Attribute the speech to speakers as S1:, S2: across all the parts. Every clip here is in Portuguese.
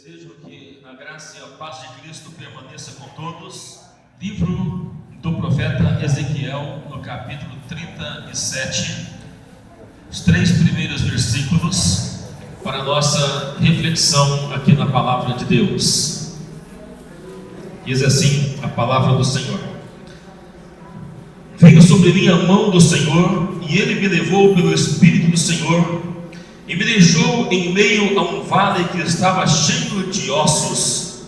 S1: Desejo que a graça e a paz de Cristo permaneça com todos. Livro do profeta Ezequiel, no capítulo 37, os 3 primeiros versículos, para a nossa reflexão aqui na palavra de Deus. Diz assim a palavra do Senhor: Veio sobre mim a mão do Senhor, e Ele me levou pelo Espírito do Senhor, e me deixou em meio a um vale que estava cheio de ossos,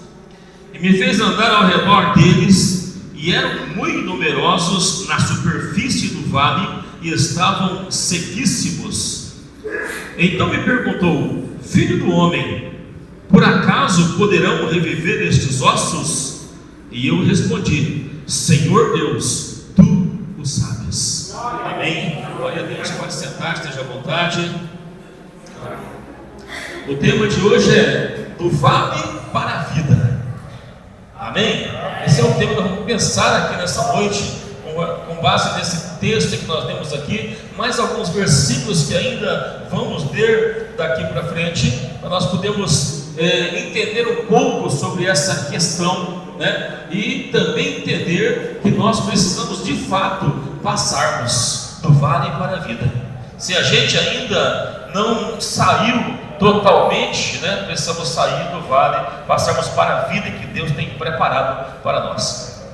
S1: e me fez andar ao redor deles, e eram muito numerosos na superfície do vale, e estavam sequíssimos. Então me perguntou: Filho do homem, por acaso poderão reviver estes ossos? E eu respondi: Senhor Deus, tu o sabes. Amém. Glória a Deus. Pode sentar, esteja à vontade. O tema de hoje é do vale para a vida. Amém? Esse é o tema que nós vamos pensar aqui nessa noite, com base nesse texto que nós temos aqui, mais alguns versículos que ainda vamos ler daqui para frente, para nós podermos entender um pouco sobre essa questão, né? E também entender que nós precisamos de fato passarmos do vale para a vida. Se a gente ainda não saiu totalmente, né, precisamos sair do vale, passarmos para a vida que Deus tem preparado para nós.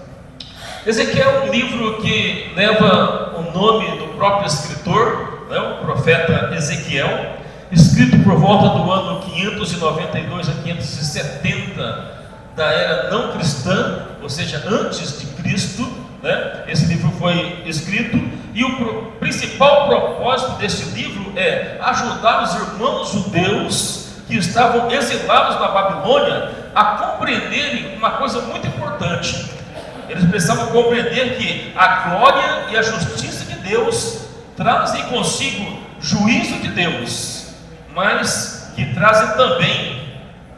S1: Ezequiel é um livro que leva o nome do próprio escritor, né, o profeta Ezequiel, escrito por volta do ano 592 a 570 da era não cristã, ou seja, antes de Cristo, né? Esse livro foi escrito, e o principal propósito desse livro é ajudar os irmãos judeus que estavam exilados na Babilônia a compreenderem uma coisa muito importante. Eles precisavam compreender que a glória e a justiça de Deus trazem consigo juízo de Deus, mas que trazem também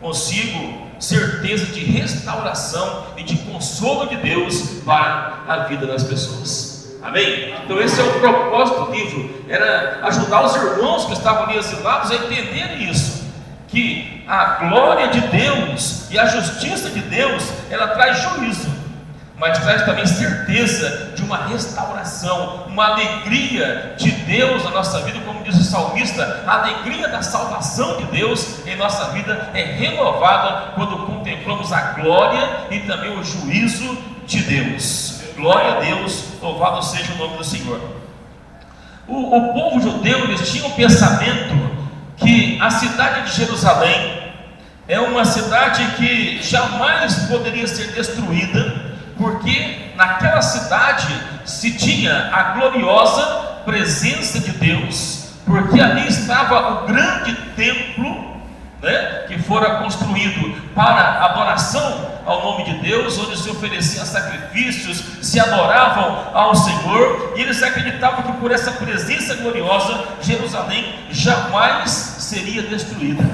S1: consigo certeza de restauração e de consolo de Deus para a vida das pessoas. Amém? Então esse é o propósito do livro, era ajudar os irmãos que estavam ali exilados a entenderem isso, que a glória de Deus e a justiça de Deus, ela traz juízo, mas traz também certeza de uma restauração, uma alegria de Deus na nossa vida, como diz o salmista, a alegria da salvação de Deus em nossa vida é renovada quando contemplamos a glória e também o juízo de Deus. Glória a Deus, louvado seja o nome do Senhor. O povo judeu, eles tinham um pensamento que a cidade de Jerusalém é uma cidade que jamais poderia ser destruída, porque naquela cidade se tinha a gloriosa presença de Deus, porque ali estava o grande templo, né, que fora construído para adoração ao nome de Deus, onde se ofereciam sacrifícios, se adoravam ao Senhor, e eles acreditavam que por essa presença gloriosa, Jerusalém jamais seria destruída.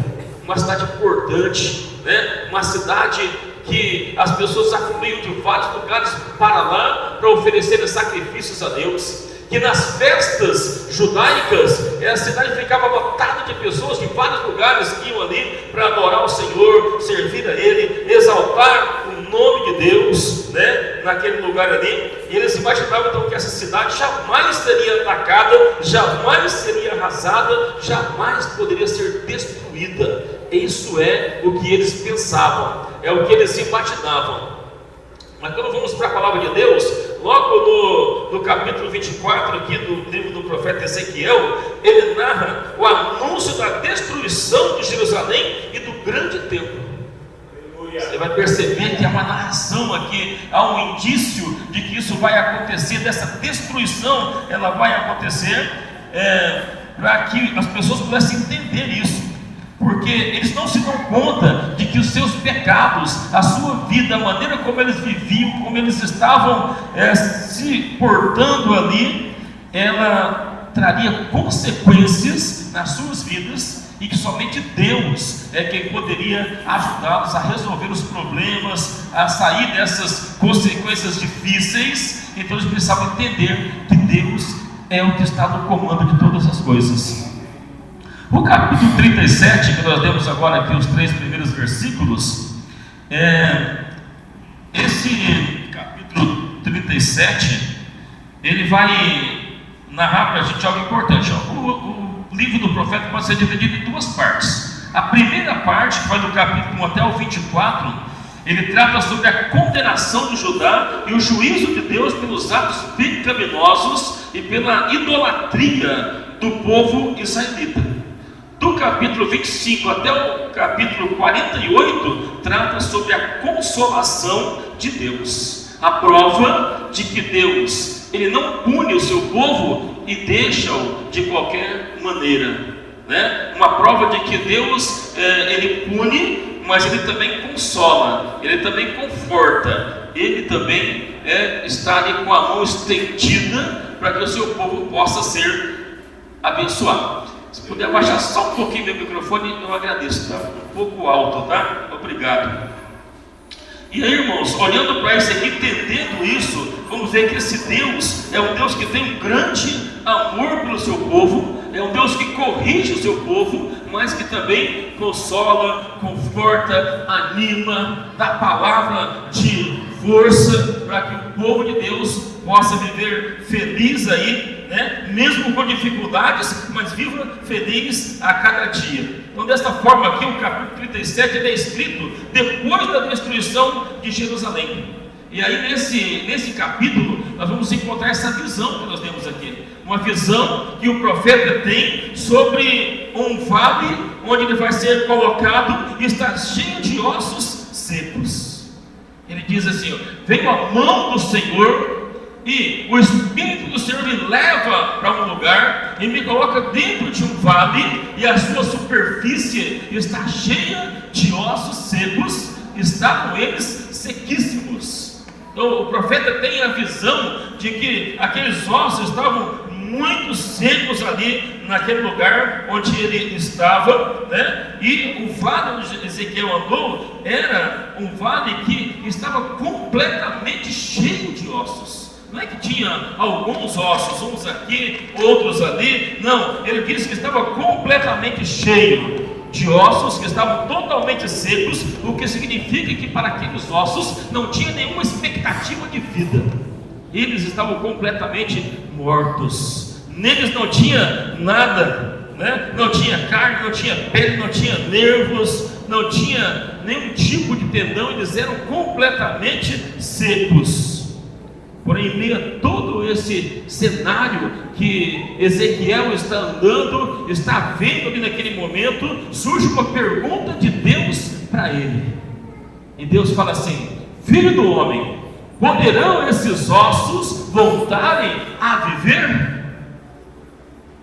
S1: Uma cidade importante, né, uma cidade que as pessoas afluíam de vários lugares para lá para oferecerem sacrifícios a Deus, que nas festas judaicas a cidade ficava lotada de pessoas de vários lugares que iam ali para adorar o Senhor, servir a Ele, exaltar o nome de Deus, né, naquele lugar ali. E eles imaginavam então que essa cidade jamais seria atacada, jamais seria arrasada, jamais poderia ser destruída. Isso é o que eles pensavam, é o que eles imaginavam. Mas quando vamos para a palavra de Deus, logo no capítulo 24 aqui do livro do profeta Ezequiel, ele narra o anúncio da destruição de Jerusalém e do grande templo. Você vai perceber que há uma narração aqui, há um indício de que isso vai acontecer, dessa destruição ela vai acontecer, para que as pessoas pudessem entender isso. Porque eles não se dão conta de que os seus pecados, a sua vida, a maneira como eles viviam, como eles estavam se portando ali, ela traria consequências nas suas vidas, e que somente Deus é quem poderia ajudá-los a resolver os problemas, a sair dessas consequências difíceis. Então eles precisavam entender que Deus é o que está no comando de todas as coisas. O capítulo 37, que nós demos agora aqui os 3 primeiros versículos, esse capítulo 37, ele vai narrar para a gente algo importante. O livro do profeta pode ser dividido em 2 partes. A primeira parte, que vai do capítulo 1 até o 24, ele trata sobre a condenação de Judá e o juízo de Deus pelos atos pecaminosos e pela idolatria do povo israelita. Do capítulo 25 até o capítulo 48, trata sobre a consolação de Deus, a prova de que Deus, ele não pune o seu povo e deixa-o de qualquer maneira, né? Uma prova de que Deus, ele pune, mas ele também consola, ele também conforta, ele também está ali com a mão estendida para que o seu povo possa ser abençoado. Se puder abaixar só um pouquinho meu microfone, eu agradeço, está um pouco alto, tá? Obrigado. E aí, irmãos, olhando para isso aqui, entendendo isso, vamos ver que esse Deus é um Deus que tem um grande amor pelo seu povo, é um Deus que corrige o seu povo, mas que também consola, conforta, anima, dá palavra de força para que o povo de Deus possa viver feliz aí, né? Mesmo com dificuldades, mas viva feliz a cada dia. Então, desta forma aqui, o capítulo 37 é escrito depois da destruição de Jerusalém. E aí nesse capítulo nós vamos encontrar essa visão que nós temos aqui, uma visão que o profeta tem sobre um vale onde ele vai ser colocado e está cheio de ossos secos. Ele diz assim: veio a mão do Senhor e o Espírito do Senhor me leva para um lugar e me coloca dentro de um vale, e a sua superfície está cheia de ossos secos, estavam eles sequíssimos. Então o profeta tem a visão de que aqueles ossos estavam muito secos ali naquele lugar onde ele estava, né? E o vale onde Ezequiel andou era um vale que estava completamente cheio de ossos. Não é que tinha alguns ossos, uns aqui, outros ali. Não, ele disse que estava completamente cheio de ossos, que estavam totalmente secos, o que significa que para aqueles ossos não tinha nenhuma expectativa de vida. Eles estavam completamente mortos. Neles não tinha nada, né? Não tinha carne, não tinha pele, não tinha nervos, não tinha nenhum tipo de tendão. Eles eram completamente secos. Porém, em meio a todo esse cenário que Ezequiel está andando, está vendo ali naquele momento, surge uma pergunta de Deus para ele. E Deus fala assim: filho do homem, poderão esses ossos voltarem a viver?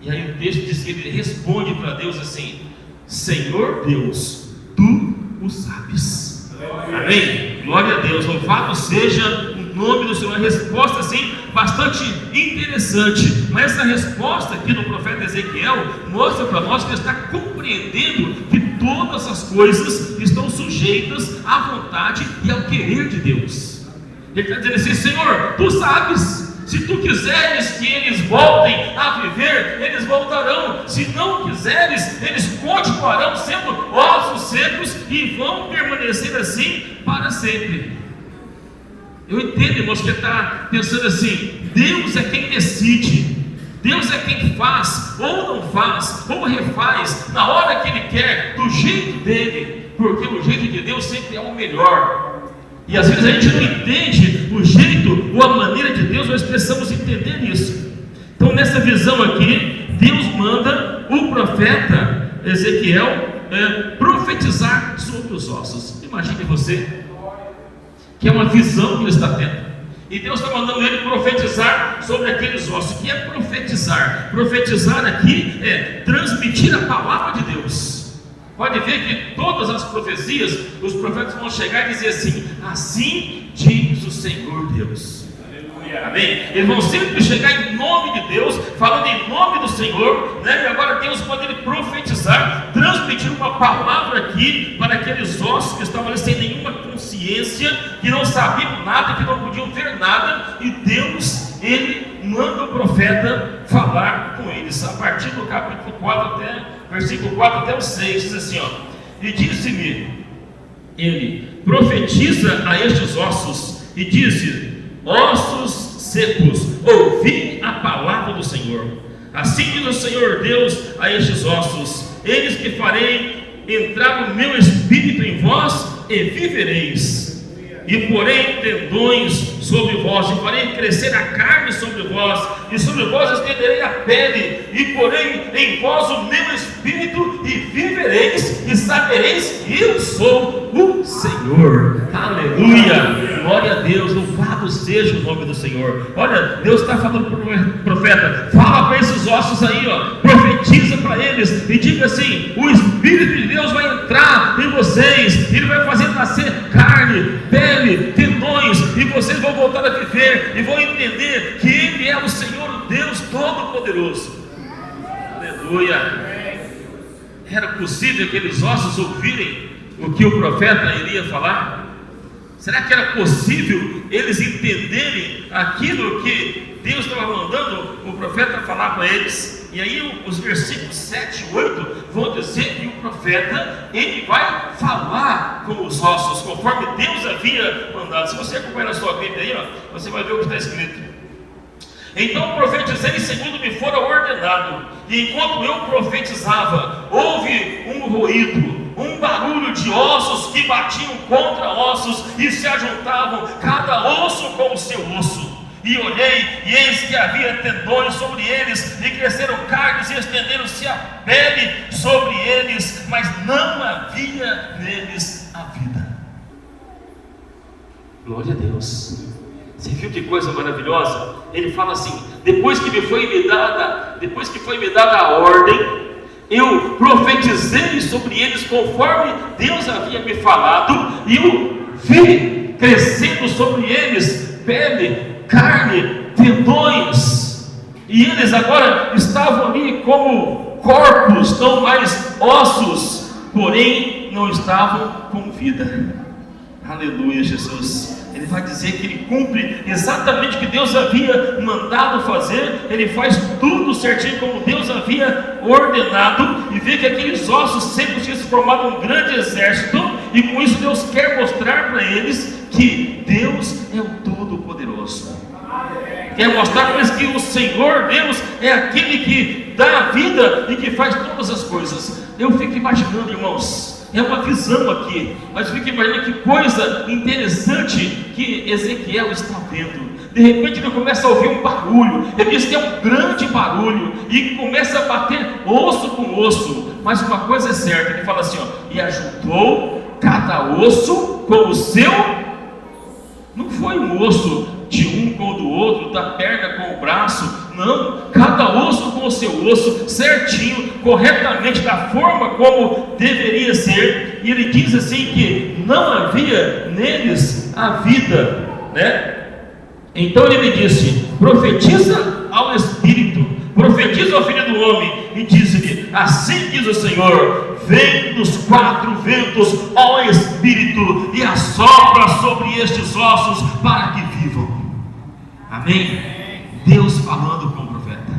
S1: E aí o texto diz que ele responde para Deus assim: Senhor Deus, tu o sabes. Amém? Glória a Deus, louvado seja o nome do Senhor. Uma resposta assim bastante interessante, mas essa resposta aqui do profeta Ezequiel mostra para nós que ele está compreendendo que todas as coisas estão sujeitas à vontade e ao querer de Deus. Ele está dizendo assim: Senhor, tu sabes. Se tu quiseres que eles voltem a viver, eles voltarão. Se não quiseres, eles continuarão sendo ossos secos e vão permanecer assim para sempre. Eu entendo, irmãos, que ele está pensando assim: Deus é quem decide, Deus é quem faz, ou não faz, ou refaz, na hora que Ele quer, do jeito dele, porque o jeito de Deus sempre é o melhor. E às vezes a gente não entende o jeito ou a maneira de Deus, nós precisamos entender isso. Então, nessa visão aqui, Deus manda o profeta Ezequiel profetizar sobre os ossos. Imagine você, que é uma visão que ele está tendo, e Deus está mandando ele profetizar sobre aqueles ossos. O que é profetizar? Profetizar aqui é transmitir a palavra de Deus. Pode ver que todas as profecias, os profetas vão chegar e dizer assim: assim diz o Senhor Deus. Aleluia. Amém? Eles vão sempre chegar em nome de Deus, falando em nome do Senhor, né? E agora Deus pode profetizar, transmitir uma palavra aqui para aqueles ossos que estavam ali sem nenhuma consciência, que não sabiam nada, que não podiam ver nada, e Deus, Ele manda o profeta falar com eles, a partir do capítulo 4 até versículo 4 até o 6, diz assim, ó: e disse-me ele: profetiza a estes ossos, e disse: ossos secos, ouvi a palavra do Senhor. Assim diz o Senhor Deus a estes ossos: eis que farei entrar o meu espírito em vós, e vivereis. E porei tendões sobre vós, e farei crescer a carne sobre vós, e sobre vós estenderei a pele, e porei em vós o meu espírito, e vivereis, e sabereis que eu sou o Senhor. Aleluia, glória a Deus, louvado seja o nome do Senhor. Olha, Deus está falando para o profeta: fala para esses ossos aí, ó, profetiza para eles, e diga assim: o Espírito de Deus vai entrar em vocês, Ele vai fazer nascer carne, pele, tendões, e vocês vão voltar a viver, e vão entender que Ele é o Senhor, o Deus Todo-Poderoso. Aleluia. Era possível aqueles ossos ouvirem o que o profeta iria falar? Será que era possível eles entenderem aquilo que Deus estava mandando o profeta falar para eles? E aí os versículos 7 e 8 vão dizer que o profeta, ele vai falar com os ossos, conforme Deus havia mandado. Se você acompanhar na sua Bíblia aí, ó, você vai ver o que está escrito. Então profetizei segundo me fora ordenado, e enquanto eu profetizava, houve um ruído, um barulho de ossos que batiam contra ossos e se ajuntavam, cada osso com o seu osso. E olhei, e eis que havia tendões sobre eles, e cresceram carnes, e estenderam-se a pele sobre eles, mas não havia neles a vida. Glória a Deus. Você viu que coisa maravilhosa? Ele fala assim: depois que foi me dada a ordem, eu profetizei sobre eles conforme Deus havia me falado, e eu vi crescendo sobre eles pele, carne, tendões, e eles agora estavam ali como corpos, não mais ossos, porém não estavam com vida. Aleluia, Jesus. Ele vai dizer que ele cumpre exatamente o que Deus havia mandado fazer, ele faz tudo certinho como Deus havia ordenado, e vê que aqueles ossos secos tinham se formado um grande exército, e com isso Deus quer mostrar para eles que Deus é o Todo-Poderoso. Quer mostrar para eles que o Senhor Deus é aquele que dá a vida e que faz todas as coisas. Eu fico imaginando, irmãos, é uma visão aqui, mas fica imaginando que coisa interessante que Ezequiel está vendo. De repente ele começa a ouvir um barulho, ele diz que é um grande barulho, e começa a bater osso com osso, mas uma coisa é certa, ele fala assim, ó: e ajuntou cada osso com o seu. Não foi um osso de um com o do outro, da perna com o braço, não, cada osso com o seu osso, certinho, corretamente, da forma como deveria ser. E ele diz assim que não havia neles a vida, né? Então ele me disse: profetiza ao Espírito, profetiza ao Filho do Homem, e diz-lhe: assim diz o Senhor, vem dos quatro ventos, ó Espírito, e assopra sobre estes ossos para que vivam. Amém? Deus falando com o profeta.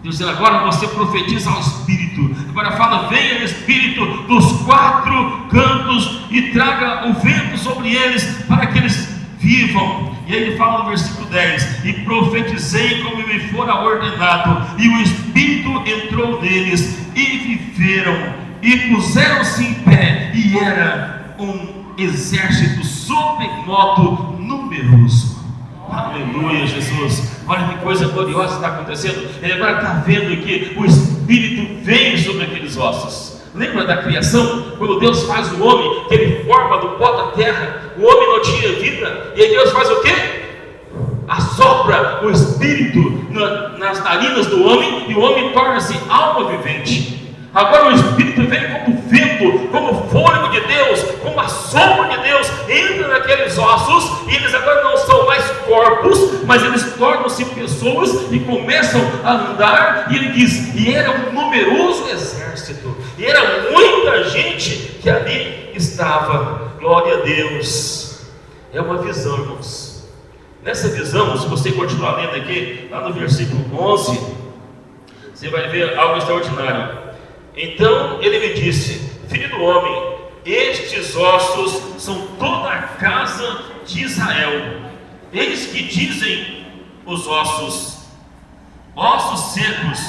S1: Deus dizendo: agora você profetiza ao Espírito. Agora fala: venha Espírito dos quatro cantos e traga o vento sobre eles para que eles vivam. E aí ele fala no versículo 10: e profetizei como me fora ordenado, e o Espírito entrou neles, e viveram, e puseram-se em pé, e era um exército sobremodo numeroso. Aleluia, Jesus. Olha que coisa gloriosa está acontecendo. Ele agora está vendo que o Espírito vem sobre aqueles ossos. Lembra da criação? Quando Deus faz o homem, que ele forma do pó da terra, o homem não tinha vida, e aí Deus faz o quê? Assopra o Espírito nas narinas do homem, e o homem torna-se alma vivente. Agora o Espírito vem como vento, como fôlego de Deus, como a sombra de Deus, entra naqueles ossos, e eles agora não são mais corpos, mas eles tornam-se pessoas e começam a andar. E ele diz: e era um numeroso exército, e era muita gente que ali estava. Glória a Deus. É uma visão, irmãos. Nessa visão, se você continuar lendo aqui, lá no versículo 11, você vai ver algo extraordinário. Então ele me disse: filho do homem, estes ossos são toda a casa de Israel. Eis que dizem os ossos: ossos secos,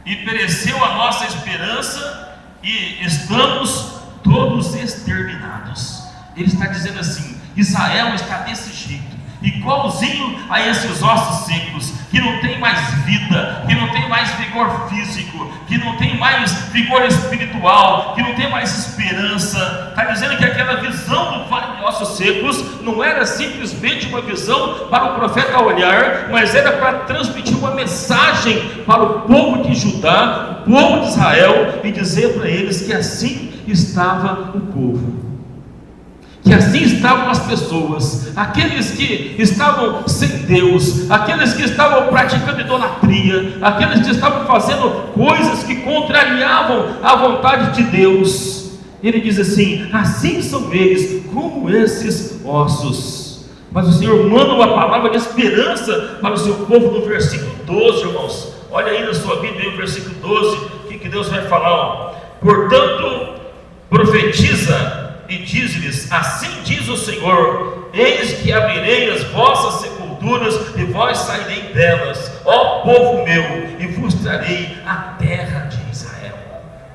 S1: e pereceu a nossa esperança, e estamos todos exterminados. Ele está dizendo assim: Israel está desse jeito, igualzinho a esses ossos secos, que não tem mais vida, que não tem mais vigor físico, que não tem mais vigor espiritual, que não tem mais esperança. Está dizendo que aquela visão do vale de ossos secos não era simplesmente uma visão para o profeta olhar, mas era para transmitir uma mensagem para o povo de Judá, o povo de Israel, e dizer para eles que assim estava o povo, que assim estavam as pessoas, aqueles que estavam sem Deus, aqueles que estavam praticando idolatria, aqueles que estavam fazendo coisas que contrariavam a vontade de Deus. Ele diz assim: assim são eles, como esses ossos. Mas o Senhor manda uma palavra de esperança para o seu povo no versículo 12, irmãos. Olha aí na sua Bíblia, no versículo 12, o que Deus vai falar? Portanto, profetiza e diz-lhes: assim diz o Senhor, eis que abrirei as vossas sepulturas e vós sairei delas, ó povo meu, e vos trarei a terra de Israel.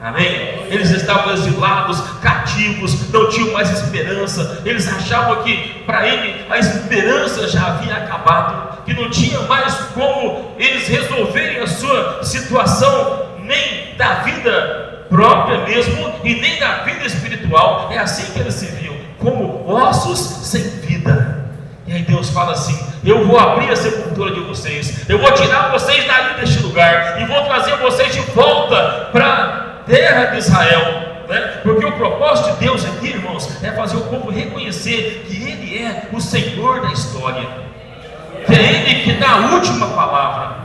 S1: Amém? Eles estavam exilados, cativos, não tinham mais esperança. Eles achavam que para ele a esperança já havia acabado, que não tinha mais como eles resolverem a sua situação, nem da vida própria mesmo, e nem da vida espiritual. É assim que eles se viam, como ossos sem vida. E aí Deus fala assim: eu vou abrir a sepultura de vocês, eu vou tirar vocês dali deste lugar, e vou trazer vocês de volta para a terra de Israel, né? Porque o propósito de Deus aqui, irmãos, é fazer o povo reconhecer que Ele é o Senhor da história, que é Ele que dá a última palavra.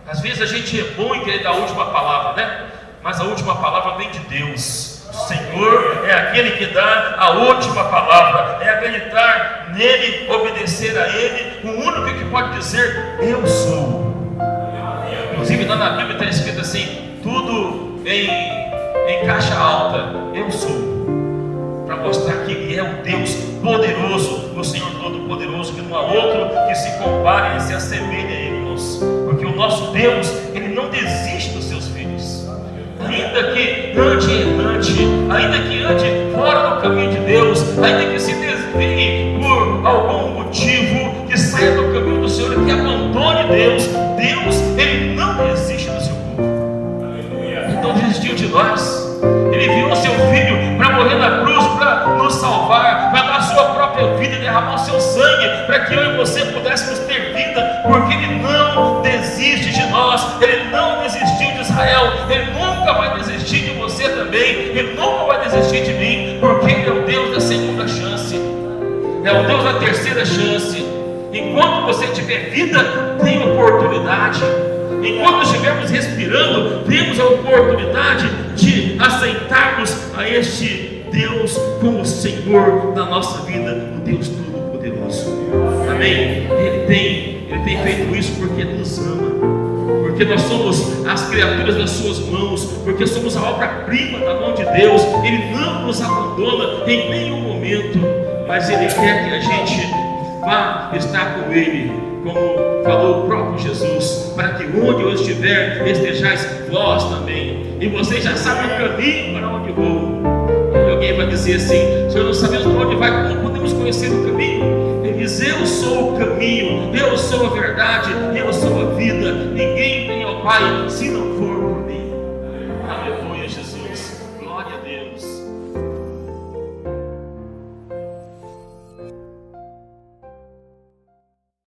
S1: Às vezes a gente é bom em querer dar a última palavra, né? Mas a última palavra vem de Deus. O Senhor é aquele que dá a última palavra, é acreditar nele, obedecer a Ele, o único que pode dizer: eu sou. Inclusive lá na Bíblia está escrito assim, tudo em caixa alta: eu sou, para mostrar que Ele é o Deus poderoso, o Senhor Todo-Poderoso, que não há outro que se compare e se assemelhe a Ele, irmãos. Porque o nosso Deus, Ele não desiste dos seus filhos. Ainda que ande errante, ainda que ande fora do caminho de Deus, ainda que se desvie por algum motivo, que saia do caminho do Senhor e que abandone Deus, Ele não desiste do seu povo. Ele não desistiu de nós. Ele enviou o seu Filho para morrer na cruz, para nos salvar, para dar a sua própria vida, derramar o seu sangue, para que eu e você pudéssemos ter vida, porque Ele não desiste de nós, Ele não desistiu de Israel, Ele nunca vai desistir de você também, Ele nunca vai desistir de mim, porque Ele é o Deus da segunda chance, é o Deus da terceira chance. Enquanto você tiver vida, tem oportunidade. Enquanto estivermos respirando, temos a oportunidade de aceitarmos a este Deus como Senhor da nossa vida, o Deus Todo-Poderoso. Amém? Ele tem feito isso porque nos ama, porque nós somos as criaturas das suas mãos, porque somos a obra-prima da mão de Deus. Ele não nos abandona em nenhum momento, mas Ele quer que a gente vá estar com Ele, como falou o próprio Jesus, para que onde eu estiver, estejais vós também. E vocês já sabem o caminho para onde vou. E alguém vai dizer assim: se eu não sabemos para onde vai, como podemos conhecer o caminho? Ele diz: eu sou o caminho, eu sou a verdade, eu sou a vida. Ninguém vem ao Pai, senão